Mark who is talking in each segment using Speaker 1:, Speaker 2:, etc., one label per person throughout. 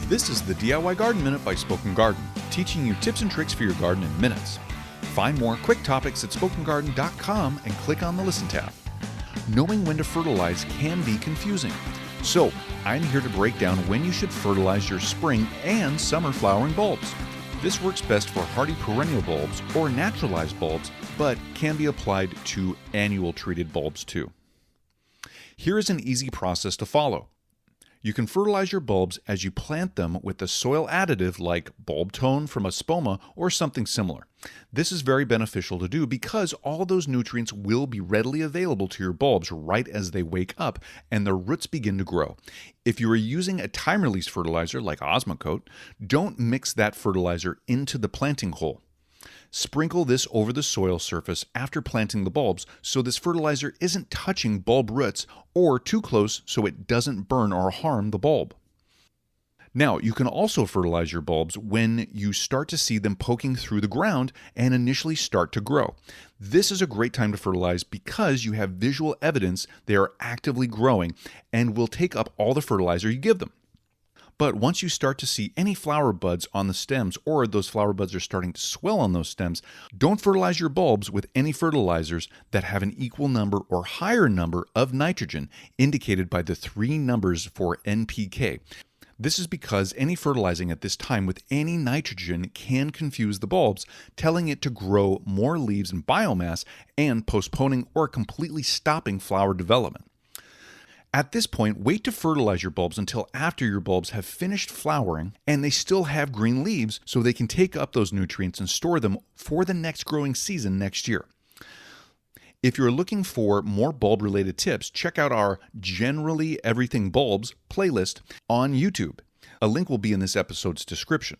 Speaker 1: This is the DIY Garden Minute by Spoken Garden, teaching you tips and tricks for your garden in minutes. Find more quick topics at spokengarden.com and click on the Listen tab. Knowing when to fertilize can be confusing, so I'm here to break down when you should fertilize your spring and summer flowering bulbs. This works best for hardy perennial bulbs or naturalized bulbs, but can be applied to annual treated bulbs too. Here is an easy process to follow. You can fertilize your bulbs as you plant them with a soil additive like bulb tone from a spoma or something similar. This is very beneficial to do because all those nutrients will be readily available to your bulbs right as they wake up and their roots begin to grow. If you are using a time-release fertilizer like Osmocote, don't mix that fertilizer into the planting hole. Sprinkle this over the soil surface after planting the bulbs so this fertilizer isn't touching bulb roots or too close so it doesn't burn or harm the bulb. Now, you can also fertilize your bulbs when you start to see them poking through the ground and initially start to grow. This is a great time to fertilize because you have visual evidence they are actively growing and will take up all the fertilizer you give them. But once you start to see any flower buds on the stems or those flower buds are starting to swell on those stems, don't fertilize your bulbs with any fertilizers that have an equal number or higher number of nitrogen, indicated by the 3 numbers for NPK. This is because any fertilizing at this time with any nitrogen can confuse the bulbs, telling it to grow more leaves and biomass and postponing or completely stopping flower development. At this point, wait to fertilize your bulbs until after your bulbs have finished flowering and they still have green leaves so they can take up those nutrients and store them for the next growing season next year. If you're looking for more bulb-related tips, check out our Generally Everything Bulbs playlist on YouTube. A link will be in this episode's description.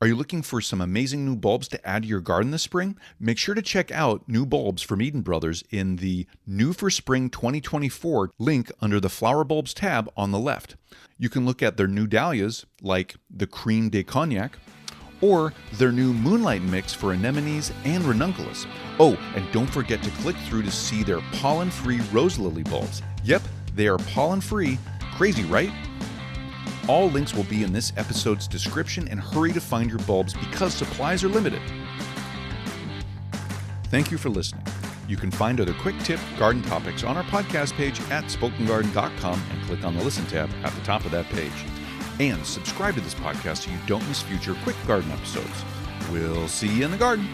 Speaker 1: Are you looking for some amazing new bulbs to add to your garden this spring? Make sure to check out new bulbs from Eden Brothers in the New for Spring 2024 link under the Flower Bulbs tab on the left. You can look at their new dahlias, like the Cream de Cognac, or their new Moonlight Mix for anemones and ranunculus. Oh, and don't forget to click through to see their pollen-free rose lily bulbs. Yep, they are pollen-free. Crazy, right? All links will be in this episode's description, and hurry to find your bulbs because supplies are limited. Thank you for listening. You can find other quick tip garden topics on our podcast page at spokengarden.com and click on the Listen tab at the top of that page. And subscribe to this podcast so you don't miss future quick garden episodes. We'll see you in the garden.